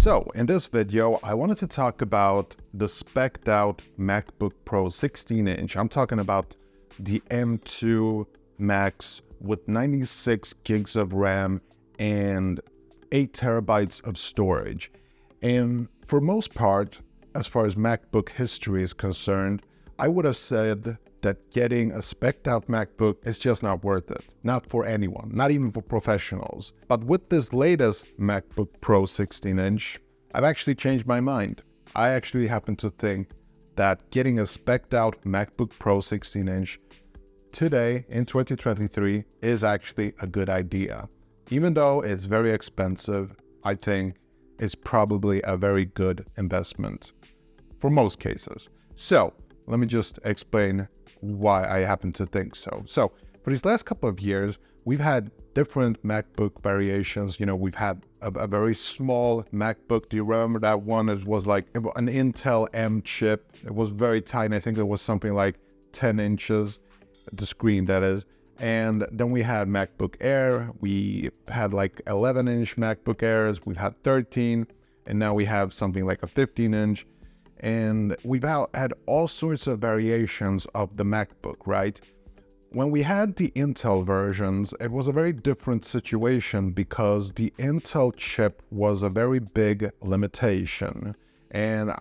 So in this video, I wanted to talk about the specced out MacBook Pro 16-inch. I'm talking about the M2 Max with 96 gigs of RAM and 8 terabytes of storage. And for most part, as far as MacBook history is concerned, I would have said that getting a specced out MacBook is just not worth it. Not for anyone, not even for professionals. But with this latest MacBook Pro 16-inch, I've actually changed my mind. I actually happen to think that getting a specced out MacBook Pro 16-inch today in 2023 is actually a good idea. Even though it's very expensive, I think it's probably a very good investment for most cases. So let me just explain why I happen to think so. So for these last couple of years, we've had different MacBook variations. You know, we've had a very small MacBook. Do you remember that one? It was like an Intel M chip. It was very tiny. I think it was something like 10 inches, the screen that is. And then we had MacBook Air. We had like 11-inch MacBook Airs. We've had 13, and now we have something like a 15-inch. And we've had all sorts of variations of the MacBook, right? When we had the Intel versions, it was a very different situation because the Intel chip was a very big limitation. And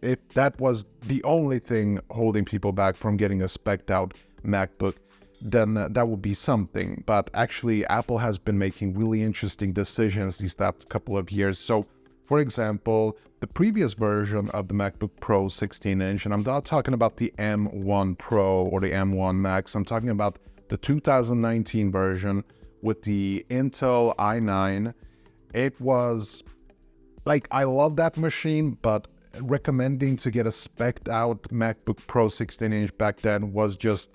if that was the only thing holding people back from getting a specced out MacBook, then that would be something. But actually, Apple has been making really interesting decisions these last couple of years. So, for example, the previous version of the MacBook Pro 16-inch, and I'm not talking about the M1 Pro or the M1 Max, I'm talking about the 2019 version with the Intel i9. It was, like, I love that machine, but recommending to get a specced out MacBook Pro 16-inch back then was just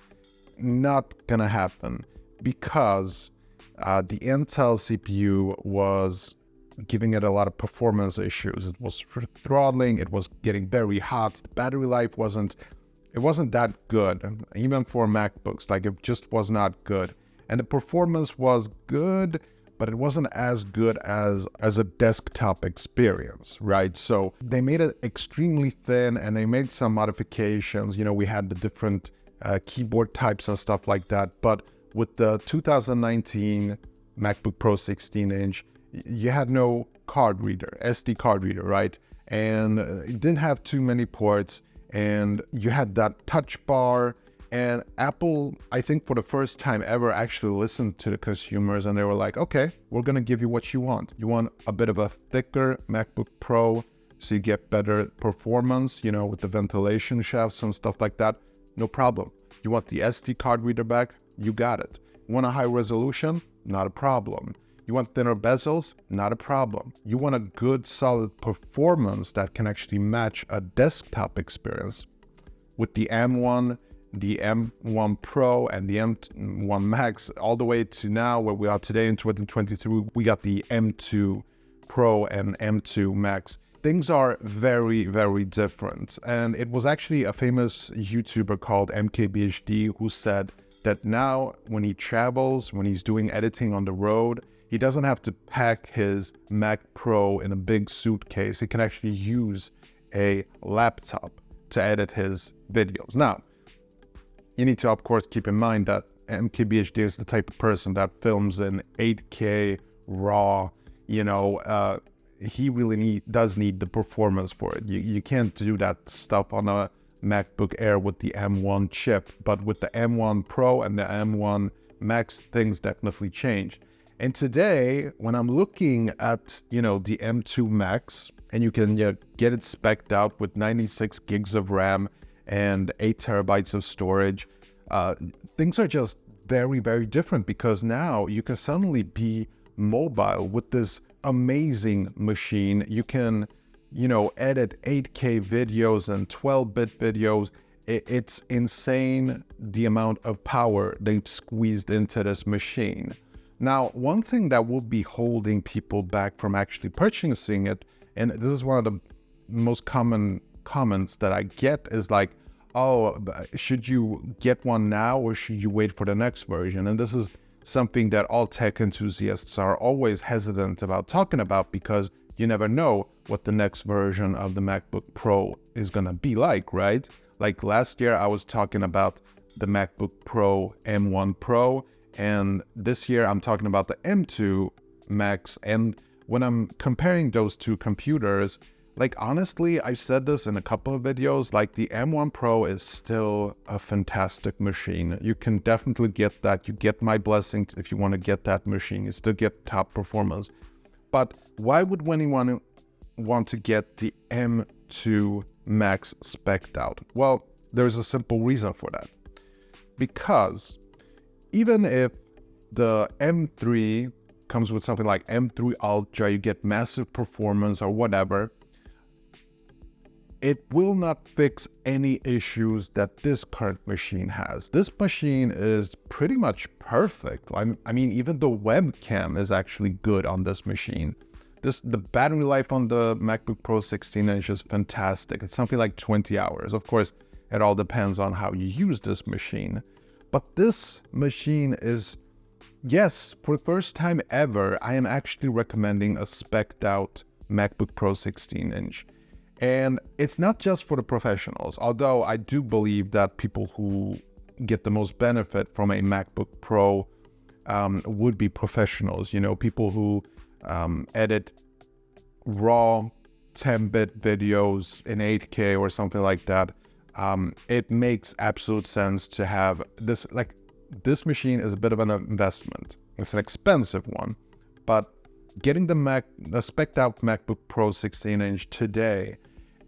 not gonna happen because the Intel CPU was giving it a lot of performance issues. It was throttling, it was getting very hot, the battery life wasn't that good, even for MacBooks. Like, it just was not good. And the performance was good, but it wasn't as good as a desktop experience, right? So they made it extremely thin, and they made some modifications. You know, we had the different keyboard types and stuff like that. But with the 2019 MacBook Pro 16-inch, you had no card reader, SD card reader, right? And it didn't have too many ports, and you had that touch bar. And Apple, I think for the first time ever, actually listened to the consumers, and they were like, okay, we're gonna give you what you want. You want a bit of a thicker MacBook Pro so you get better performance, you know, with the ventilation shafts and stuff like that. No problem. You want the SD card reader back? You got it. You want a high resolution? Not a problem. You want thinner bezels? Not a problem. You want a good, solid performance that can actually match a desktop experience. With the M1, the M1 Pro, and the M1 Max, all the way to now where we are today in 2023, we got the M2 Pro and M2 Max. Things are very, very different. And it was actually a famous YouTuber called MKBHD who said that now when he travels, when he's doing editing on the road, he doesn't have to pack his Mac Pro in a big suitcase. He can actually use a laptop to edit his videos. Now, you need to, of course, keep in mind that MKBHD is the type of person that films in 8K RAW. You know, he really does need the performance for it. You can't do that stuff on a MacBook Air with the M1 chip, but with the M1 Pro and the M1 Max, things definitely change. And today, when I'm looking at, you know, the M2 Max, and you can get it specced out with 96 gigs of RAM and 8 terabytes of storage, things are just very, very different because now you can suddenly be mobile with this amazing machine. You can, you know, edit 8K videos and 12-bit videos. It's insane the amount of power they've squeezed into this machine. Now, one thing that will be holding people back from actually purchasing it, and this is one of the most common comments that I get, is like, oh, should you get one now or should you wait for the next version? And this is something that all tech enthusiasts are always hesitant about talking about because you never know what the next version of the MacBook Pro is gonna be like, right? Like last year, I was talking about the MacBook Pro M1 Pro, and this year I'm talking about the M2 Max. And when I'm comparing those two computers, like honestly, I've said this in a couple of videos, like the M1 Pro is still a fantastic machine. You can definitely get that. You get my blessings if you want to get that machine. You still get top performance. But why would anyone want to get the M2 Max specced out? Well, there's a simple reason for that. Because even if the M3 comes with something like M3 Ultra, you get massive performance or whatever, it will not fix any issues that this current machine has. This machine is pretty much perfect. I mean, even the webcam is actually good on this machine. The battery life on the MacBook Pro 16-inch is fantastic. It's something like 20 hours. Of course, it all depends on how you use this machine. But this machine is, yes, for the first time ever, I am actually recommending a specced out MacBook Pro 16-inch. And it's not just for the professionals, although I do believe that people who get the most benefit from a MacBook Pro would be professionals, you know, people who edit raw 10-bit videos in 8K or something like that. It makes absolute sense to have this. Like, this machine is a bit of an investment. It's an expensive one, the specced out MacBook Pro 16-inch today,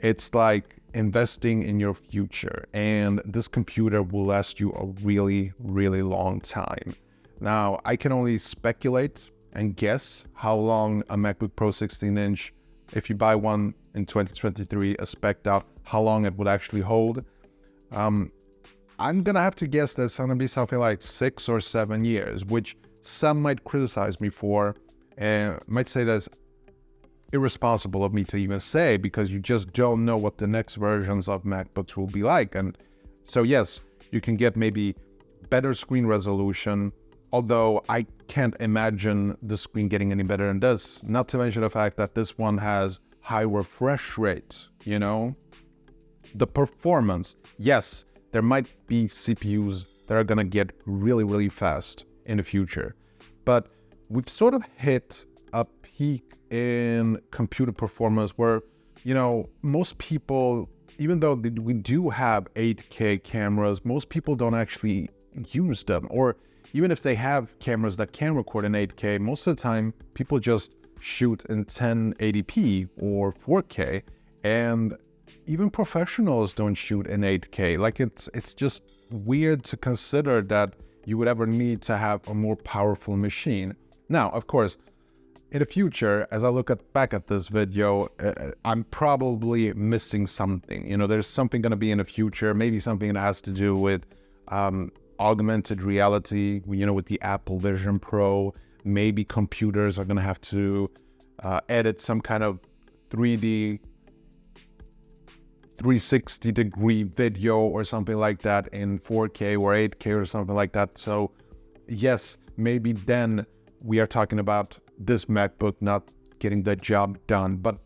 it's like investing in your future, and this computer will last you a really, really long time. Now, I can only speculate and guess how long a MacBook Pro 16-inch, if you buy one in 2023, a specced out, how long it would actually hold. I'm gonna have to guess that it's gonna be something like 6 or 7 years, which some might criticize me for, and might say that's irresponsible of me to even say, because you just don't know what the next versions of MacBooks will be like. And so yes, you can get maybe better screen resolution, although I can't imagine the screen getting any better than this. Not to mention the fact that this one has high refresh rates, you know? The performance, yes, there might be CPUs that are gonna get really, really fast in the future, but we've sort of hit a peak in computer performance where, you know, most people, even though we do have 8K cameras, most people don't actually use them. Or even if they have cameras that can record in 8K, most of the time people just shoot in 1080p or 4K, and even professionals don't shoot in 8K. Like, it's just weird to consider that you would ever need to have a more powerful machine. Now, of course, in the future, as I look back at this video, I'm probably missing something. You know, there's something going to be in the future, maybe something that has to do with augmented reality, you know, with the Apple Vision Pro. Maybe computers are going to have to edit some kind of 3D 360-degree video or something like that in 4K or 8K or something like that. So yes, maybe then we are talking about this MacBook not getting the job done. But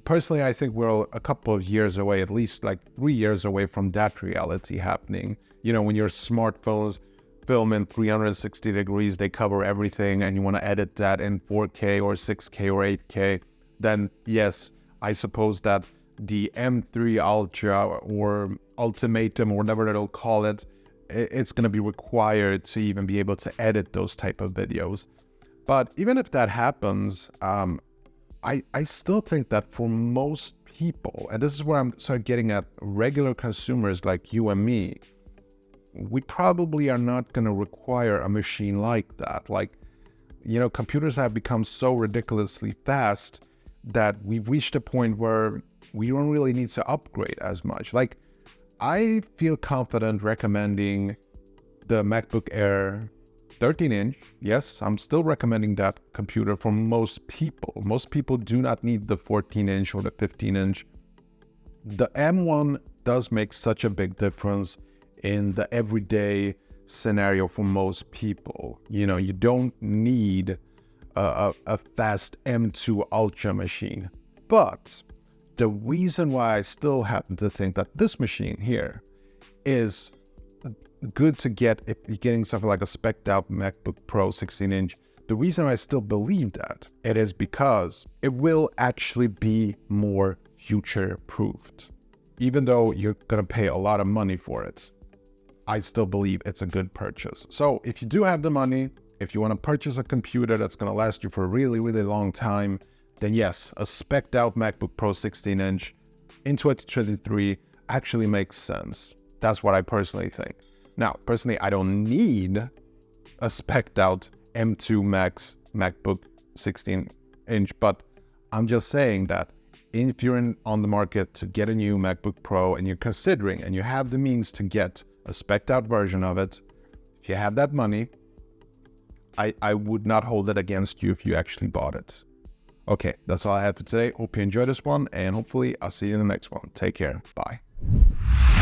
personally, I think we're a couple of years away, at least like 3 years away from that reality happening. You know, when your smartphones film in 360 degrees, they cover everything, and you want to edit that in 4K or 6K or 8K, then yes, I suppose that the M3 Ultra or Ultimatum or whatever they'll call it, it's going to be required to even be able to edit those type of videos. But even if that happens, I still think that for most people, and this is where I'm sort of getting at regular consumers like you and me, we probably are not going to require a machine like that. Like, you know, computers have become so ridiculously fast that we've reached a point where we don't really need to upgrade as much. Like, I feel confident recommending the MacBook Air 13-inch. Yes, I'm still recommending that computer for most people. Most people do not need the 14-inch or the 15-inch. The M1 does make such a big difference in the everyday scenario for most people. You know, you don't need a fast M2 Ultra machine. But the reason why I still happen to think that this machine here is good to get if you're getting something like a specced out MacBook Pro 16-inch, the reason I still believe that, it is because it will actually be more future-proofed. Even though you're gonna pay a lot of money for it, I still believe it's a good purchase. So if you do have the money, if you want to purchase a computer that's going to last you for a really, really long time, then yes, a specced out MacBook Pro 16-inch in 2023 actually makes sense. That's what I personally think. Now, personally, I don't need a specced out M2 Max MacBook 16-inch, but I'm just saying that if you're on the market to get a new MacBook Pro and you're considering and you have the means to get a specced out version of it, if you have that money, I would not hold it against you if you actually bought it. Okay, that's all I have for today. Hope you enjoyed this one, and hopefully I'll see you in the next one. Take care. Bye.